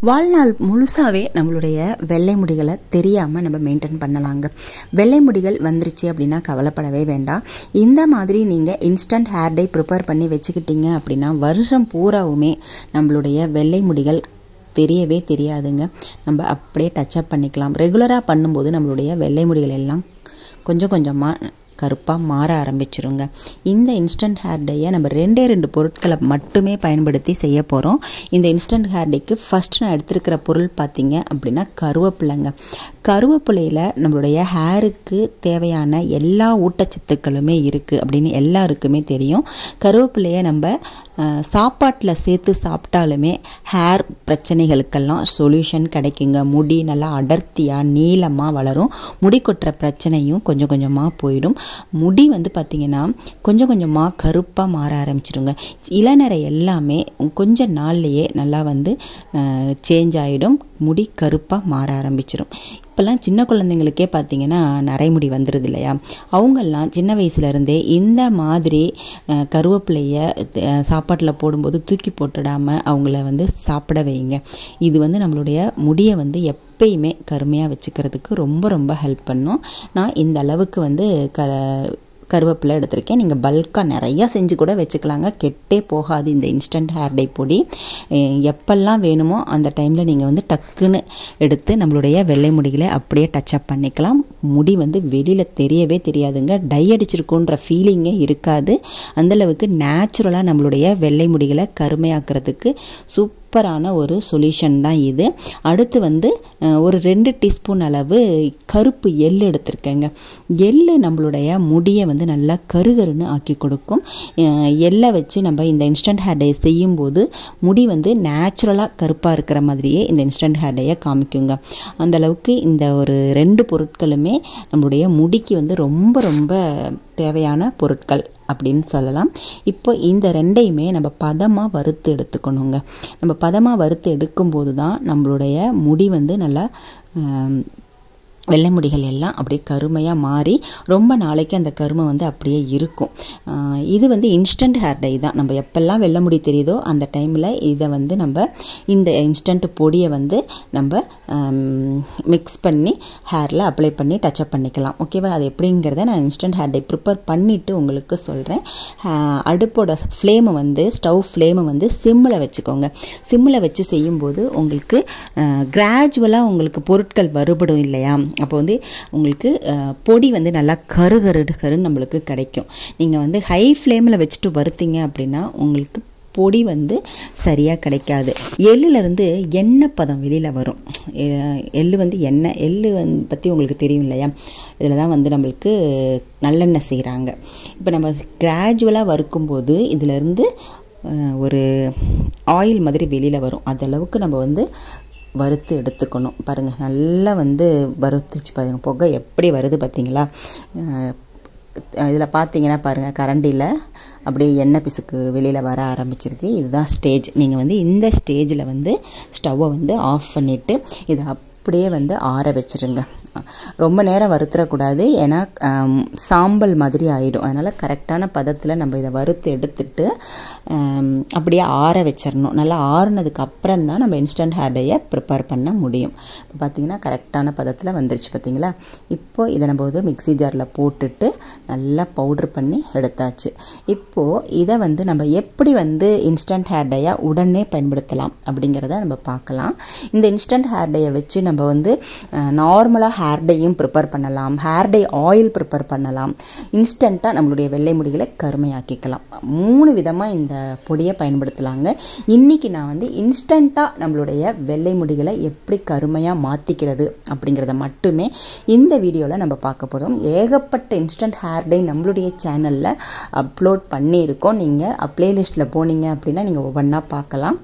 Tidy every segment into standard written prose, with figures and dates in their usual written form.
வாழ்நாள் முழுசாவே நம்மளுடைய வெள்ளை முடிகளை தெரியாமல் நம்ம மெயின்டைன் பண்ணலாங்க. வெள்ளை முடிகள் வந்துருச்சு அப்படின்னா கவலைப்படவே வேண்டாம். இந்த மாதிரி நீங்கள் இன்ஸ்டன்ட் ஹேர் டை ப்ரிப்பேர் பண்ணி வச்சுக்கிட்டீங்க அப்படின்னா வருஷம் பூராவுமே நம்மளுடைய வெள்ளை முடிகள் தெரியவே தெரியாதுங்க. நம்ம அப்படியே டச்சப் பண்ணிக்கலாம். ரெகுலராக பண்ணும்போது நம்மளுடைய வெள்ளை முடிகள் எல்லாம் கொஞ்சம் கொஞ்சமாக கருப்பாக மாற ஆரம்பிச்சிருங்க. இந்த இன்ஸ்டன்ட் ஹேர் டையை நம்ம ரெண்டு பொருட்களை மட்டுமே பயன்படுத்தி செய்ய போகிறோம். இந்த இன்ஸ்டன்ட் ஹேர் டைக்கு ஃபஸ்ட் நான் எடுத்துருக்கிற பொருள் பார்த்திங்க அப்படின்னா கருவேப்பிலைங்க. கருவேப்பிலையில் நம்மளுடைய ஹேருக்கு தேவையான எல்லா ஊட்டச்சத்துக்களுமே இருக்குது அப்படின்னு எல்லாருக்குமே தெரியும். கருவேப்பிலையை நம்ம சாப்பாட்டில் சேர்த்து சாப்பிட்டாலுமே ஹேர் பிரச்சனைகளுக்கெல்லாம் சொல்யூஷன் கிடைக்குங்க. முடி நல்லா அடர்த்தியாக நீளமாக வளரும். முடி கொட்டுற பிரச்சனையும் கொஞ்சம் கொஞ்சமாக போயிடும். முடி பார்த்திங்கன்னா கொஞ்சம் கொஞ்சமாக கருப்பாக மாற ஆரம்பிச்சிடுங்க. இளநரை எல்லாமே கொஞ்ச நாள்லையே நல்லா சேஞ்ச் ஆகிடும். முடி கருப்பாக மாற ஆரம்பிச்சிடும். இப்போல்லாம் சின்ன குழந்தைங்களுக்கே பார்த்திங்கன்னா நரைமுடி வந்துடுது இல்லையா? அவங்கெல்லாம் சின்ன வயசுலேருந்தே இந்த மாதிரி கருவேப்பிலையை சாப்பாட்டில் போடும்போது தூக்கி போட்டுடாமல் அவங்கள சாப்பிட வைங்க. இது நம்மளுடைய முடியை எப்பயுமே கருமையாக வச்சுக்கிறதுக்கு ரொம்ப ரொம்ப ஹெல்ப் பண்ணும். நான் இந்த அளவுக்கு கருவேப்பிலை எடுத்திருக்கேன். நீங்கள் பல்காக நிறையா செஞ்சு கூட வச்சுக்கலாங்க. கெட்டே போகாது இந்த இன்ஸ்டன்ட் ஹேர் டை பொடி. எப்பெல்லாம் வேணுமோ அந்த டைமில் நீங்கள் டக்குன்னு எடுத்து நம்மளுடைய வெள்ளை முடிகளை அப்படியே டச்சப் பண்ணிக்கலாம். முடி வெளியில் தெரியவே தெரியாதுங்க. டை அடிச்சிருக்குன்ற ஃபீலிங்கே இருக்காது. அந்தளவுக்கு நேச்சுரலாக நம்மளுடைய வெள்ளை முடிகளை கருமையாக்குறதுக்கு சூப்பரான ஒரு சொல்யூஷன் தான் இது. அடுத்து ஒரு 2 டீஸ்பூன் அளவு கருப்பு எள் எடுத்திருக்கேங்க. எள் நம்மளுடைய முடியை நல்லா கருகருன்னு ஆக்கி கொடுக்கும். எள்ளை வச்சு நம்ம இந்த இன்ஸ்டன்ட் ஹேர் டை செய்யும்போது முடி நேச்சுரலாக கருப்பாக இருக்கிற மாதிரியே இந்த இன்ஸ்டன்ட் ஹேர் டையை காமிக்குங்க. அந்தளவுக்கு இந்த ஒரு 2 பொருட்களுமே நம்மளுடைய முடிக்கு ரொம்ப ரொம்ப தேவையான பொருட்கள் அப்படின்னு சொல்லலாம். இப்போ இந்த 2ஐயுமே நம்ம பதமாக வறுத்து எடுத்துக்கணுங்க. நம்ம பதமாக வறுத்து எடுக்கும்போது தான் நம்மளுடைய முடி நல்லா வெள்ளை முடிகள் எல்லாம் அப்படியே கருமையாக மாறி ரொம்ப நாளைக்கு அந்த கருமை அப்படியே இருக்கும். இது இன்ஸ்டன்ட் ஹேர் டை தான். நம்ம எப்பெல்லாம் வெள்ளை முடி தெரியுதோ அந்த டைமில் இதை நம்ம இந்த இன்ஸ்டன்ட் பொடியை நம்ம மிக்ஸ் பண்ணி ஹேரில் அப்ளை பண்ணி டச்சப் பண்ணிக்கலாம். ஓகேவா? அது எப்படிங்கிறத நான் இன்ஸ்டன்ட் ஹேர் டை ப்ரிப்பேர் பண்ணிவிட்டு உங்களுக்கு சொல்கிறேன். அடுப்போட ஃப்ளேமை ஸ்டவ் ஃப்ளேமை சிம்மில் வச்சுக்கோங்க. சிம்மில் வச்சு செய்யும்போது உங்களுக்கு கிராஜுவலாக உங்களுக்கு பொருட்கள் வருபடும் இல்லையா? அப்போ உங்களுக்கு பொடி நல்லா கருன்னு நம்மளுக்கு கிடைக்கும். நீங்கள் ஹை ஃப்ளேமில் வச்சுட்டு வறுத்தீங்க அப்படின்னா உங்களுக்கு பொடி சரியாக கிடைக்காது. எள்ளிலேருந்து எண்ணெய் பதம் வெளியில் வரும். எள்ளு பற்றி உங்களுக்கு தெரியும் இல்லையா? இதில் தான் நம்மளுக்கு நல்லெண்ணெய் செய்கிறாங்க. இப்போ நம்ம கிராஜுவலாக வறுக்கும்போது இதிலேருந்து ஒரு ஆயில் மாதிரி வெளியில் வரும். அதளவுக்கு நம்ம வறுத்து எடுத்துக்கணும். பாருங்கள், நல்லா வறுத்துச்சு பாருங்கள். புகை எப்படி வருது பார்த்தீங்களா? இதில் பார்த்தீங்கன்னா பாருங்கள், கரண்டியில் அப்படியே எண்ணெய் பிசுக்கு வெளியில் வர ஆரம்பிச்சிருச்சு. இதுதான் ஸ்டேஜ். நீங்கள் இந்த ஸ்டேஜில் ஸ்டவ்வை ஆஃப் பண்ணிவிட்டு இதை அப்படியே ஆற வச்சுருங்க. ரொம்ப நேரம் வறுத்துடக்கூடாது, ஏன்னா சாம்பல் மாதிரி ஆகிடும். அதனால் கரெக்டான பதத்தில் நம்ம இதை வறுத்து எடுத்துட்டு அப்படியே ஆற வச்சிடணும். நல்லா ஆறுனதுக்கு அப்புறம் தான் நம்ம இன்ஸ்டன்ட் ஹேர் டையை ப்ரிப்பேர் பண்ண முடியும். இப்போ பார்த்திங்கன்னா கரெக்டான பதத்தில் வந்துருச்சு பார்த்திங்களா? இப்போது இதை நம்ம மிக்ஸி ஜாரில் போட்டுட்டு நல்லா பவுட்ரு பண்ணி எடுத்தாச்சு. இப்போது இதை நம்ம எப்படி இன்ஸ்டன்ட் ஹேர் டையை உடனே பயன்படுத்தலாம் அப்படிங்கிறத நம்ம பார்க்கலாம். இந்த இன்ஸ்டன்ட் ஹேர் டையை வச்சு நம்ம நார்மலாக ஹேர் டையும் ப்ரிப்பேர் பண்ணலாம். ஹேர் டை ஆயில் ப்ரிப்பேர் பண்ணலாம். இன்ஸ்டண்ட்டாக நம்மளுடைய வெள்ளை முடிகளை கருமையாக்கிக்கலாம். 3 விதமாக இந்த பொடியை பயன்படுத்தலாங்க. இன்றைக்கி நான் இன்ஸ்டண்ட்டாக நம்மளுடைய வெள்ளை முடிகளை எப்படி கருமையாக மாற்றிக்கிறது அப்படிங்கிறத மட்டுமே இந்த வீடியோவில் நம்ம பார்க்க போகிறோம். ஏகப்பட்ட இன்ஸ்டன்ட் ஹேர் டை நம்மளுடைய சேனலில் அப்லோட் பண்ணியிருக்கோம். நீங்கள் ப்ளேலிஸ்ட்டில் போனீங்க அப்படின்னா நீங்கள் ஒவ்வொன்றா பார்க்கலாம்.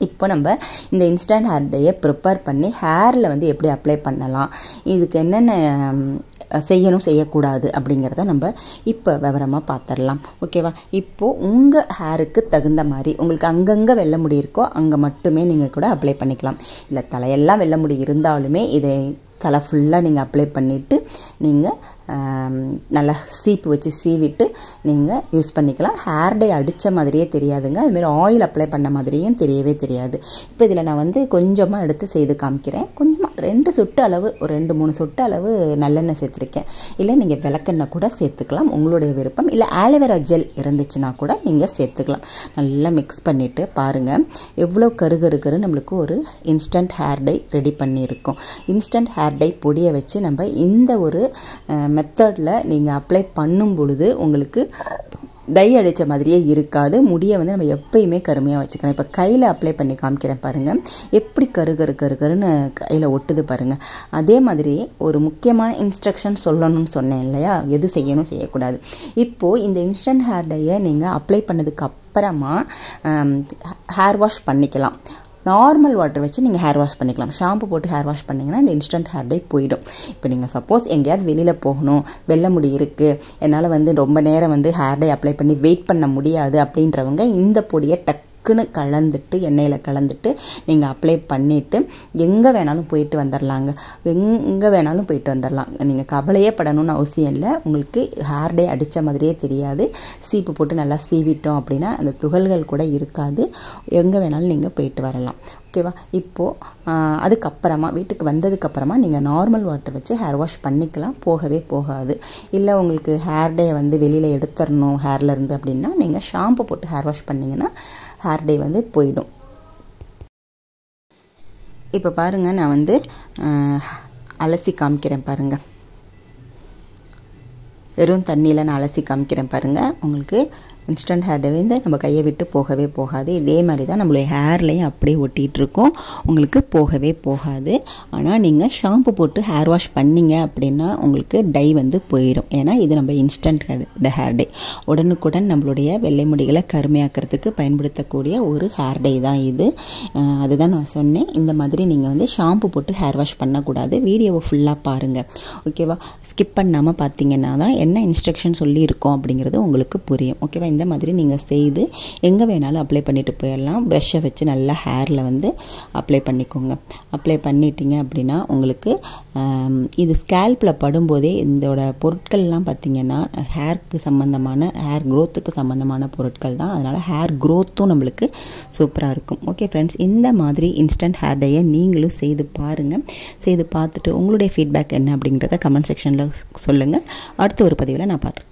இப்போ நம்ம இந்த இன்ஸ்டன்ட் ஹேர் டையை ப்ரிப்பேர் பண்ணி ஹேரில் எப்படி அப்ளை பண்ணலாம், இதுக்கு என்னென்ன செய்யணும் செய்யக்கூடாது அப்படிங்கிறத நம்ம இப்போ விவரமாக பார்த்துடலாம். ஓகேவா? இப்போது உங்கள் ஹேருக்கு தகுந்த மாதிரி உங்களுக்கு அங்கங்கே வெள்ளை முடி இருக்கோ அங்கே மட்டுமே நீங்கள் கூட அப்ளை பண்ணிக்கலாம். இல்லை தலையெல்லாம் வெள்ளை முடி இருந்தாலுமே இதை தலை ஃபுல்லாக நீங்கள் அப்ளை பண்ணிவிட்டு நீங்கள் நல்லா சீப்பு வச்சு சீவிட்டு நீங்கள் யூஸ் பண்ணிக்கலாம். ஹேர் டை அடித்த மாதிரியே தெரியாதுங்க, அதுமாரி ஆயில் அப்ளை பண்ண மாதிரியும் தெரியவே தெரியாது. இப்போ இதில் நான் வந்து கொஞ்சமாக எடுத்து செய்து காமிக்கிறேன். கொஞ்சமாக 2 சொட்டு அளவு, ஒரு 2-3 சொட்டு அளவு நல்லெண்ணெய் சேர்த்துருக்கேன். இல்லை நீங்கள் விளக்கெண்ணெய் கூட சேர்த்துக்கலாம், உங்களுடைய விருப்பம். இல்லை ஆலோவேரா ஜெல் இருந்துச்சுன்னா கூட நீங்கள் சேர்த்துக்கலாம். நல்லா மிக்ஸ் பண்ணிவிட்டு பாருங்கள் எவ்வளோ கருகருன்னு நம்மளுக்கு ஒரு இன்ஸ்டன்ட் ஹேர் டை ரெடி பண்ணியிருக்கோம். இன்ஸ்டன்ட் ஹேர் டை பொடியை வச்சு நம்ம இந்த ஒரு மெத்தடில் நீங்கள் அப்ளை பண்ணும் பொழுது உங்களுக்கு டை அடித்த மாதிரியே இருக்காது. முடியை வந்து நம்ம எப்பயுமே கருமையாக வச்சுக்கலாம். இப்போ கையில் அப்ளை பண்ணி காமிக்கிறேன் பாருங்கள், எப்படி கருன்னு கையில் ஒட்டுது பாருங்கள். அதே மாதிரி ஒரு முக்கியமான இன்ஸ்ட்ரக்ஷன் சொல்லணும்னு சொன்னேன் இல்லையா, எது செய்யணும் செய்யக்கூடாது. இப்போது இந்த இன்ஸ்டன்ட் ஹேர் டையை நீங்கள் அப்ளை பண்ணதுக்கு அப்புறமா ஹேர் வாஷ் பண்ணிக்கலாம். நார்மல் வாட்டர் வச்சு நீங்கள் ஹேர் வாஷ் பண்ணிக்கலாம். ஷாம்பு போட்டு ஹேர் வாஷ் பண்ணிங்கன்னா இந்த இன்ஸ்டன்ட் ஹேர் டை போயிடும். இப்போ நீங்கள் சப்போஸ் எங்கேயாவது வெளியில் போகணும், வெள்ளை முடி இருக்குது, என்னால் வந்து ரொம்ப நேரம் வந்து ஹேர் டை அப்ளை பண்ணி வெயிட் பண்ண முடியாது அப்படின்றவங்க இந்த பொடியை கலந்துட்டு எண்ணெயில் கலந்துட்டு நீங்கள் அப்ளை பண்ணிவிட்டு எங்கே வேணாலும் போயிட்டு வந்துடலாங்க. எங்கே வேணாலும் போயிட்டு வந்துடலாம். நீங்கள் கவலையே படணும்னு அவசியம் இல்லை. உங்களுக்கு ஹேர் டை அடித்த மாதிரியே தெரியாது. சீப்பு போட்டு நல்லா சீவிட்டோம் அப்படின்னா அந்த துகள்கள் கூட இருக்காது. எங்கே வேணாலும் நீங்கள் போயிட்டு வரலாம். ஓகேவா? இப்போது அதுக்கப்புறமா வீட்டுக்கு வந்ததுக்கப்புறமா நீங்கள் நார்மல் வாட்டர் வச்சு ஹேர் வாஷ் பண்ணிக்கலாம், போகவே போகாது. இல்லை உங்களுக்கு ஹேர் டே வந்து வெளியில் எடுத்துடணும் ஹேர்லேருந்து அப்படின்னா நீங்கள் ஷாம்பு போட்டு ஹேர் வாஷ் பண்ணிங்கன்னா ஹேர் டை வந்து போயிடும். இப்போ பாருங்கள், நான் வந்து அலசி காமிக்கிறேன் பாருங்கள். வெறும் தண்ணியில் நான் அலசி காமிக்கிறேன் பாருங்கள். உங்களுக்கு இன்ஸ்டன்ட் ஹேர் டை வந்து நம்ம கையை விட்டு போகவே போகாது. இதே மாதிரி தான் நம்மளுடைய ஹேர்லையும் அப்படியே ஒட்டிகிட்டு இருக்கோம், உங்களுக்கு போகவே போகாது. ஆனால் நீங்கள் ஷாம்பு போட்டு ஹேர் வாஷ் பண்ணிங்க அப்படின்னா உங்களுக்கு டை வந்து போயிடும். ஏன்னா இது நம்ம இன்ஸ்டன்ட் ஹேர் டை, உடனுக்குடன் நம்மளுடைய வெள்ளை முடிகளை கருமையாக்கிறதுக்கு பயன்படுத்தக்கூடிய ஒரு ஹேர் டை தான் இது. அதுதான் நான் சொன்னேன். இந்த மாதிரி நீங்கள் வந்து ஷாம்பு போட்டு ஹேர் வாஷ் பண்ணக்கூடாது. வீடியோவை ஃபுல்லாக பாருங்கள், ஓகேவா? ஸ்கிப் பண்ணாமல் பார்த்தீங்கன்னா தான் என்ன இன்ஸ்ட்ரக்ஷன் சொல்லியிருக்கோம் அப்படிங்கிறது உங்களுக்கு புரியும். ஓகேவா? இந்த மாதிரி நீங்கள் செய்து எங்கே வேணாலும் அப்ளை பண்ணிட்டு போயிடலாம். ப்ரஷ்ஷை வச்சு நல்லா ஹேரில் வந்து அப்ளை பண்ணிக்கோங்க. அப்ளை பண்ணிட்டீங்க அப்படின்னா உங்களுக்கு இது ஸ்கேல்பில் படும்போதே இதோட பொருட்கள்லாம் பார்த்திங்கன்னா ஹேருக்கு சம்மந்தமான, ஹேர் க்ரோத்துக்கு சம்மந்தமான பொருட்கள் தான். அதனால் ஹேர் க்ரோத்தும் நம்மளுக்கு சூப்பராக இருக்கும். ஓகே ஃப்ரெண்ட்ஸ், இந்த மாதிரி இன்ஸ்டன்ட் ஹேர் டையை நீங்களும் செய்து பாருங்கள். செய்து பார்த்துட்டு உங்களுடைய ஃபீட்பேக் என்ன அப்படிங்கிறத கமெண்ட் செக்ஷனில் சொல்லுங்கள். அடுத்த ஒரு பதிவில் நான் பார்க்குறேன்.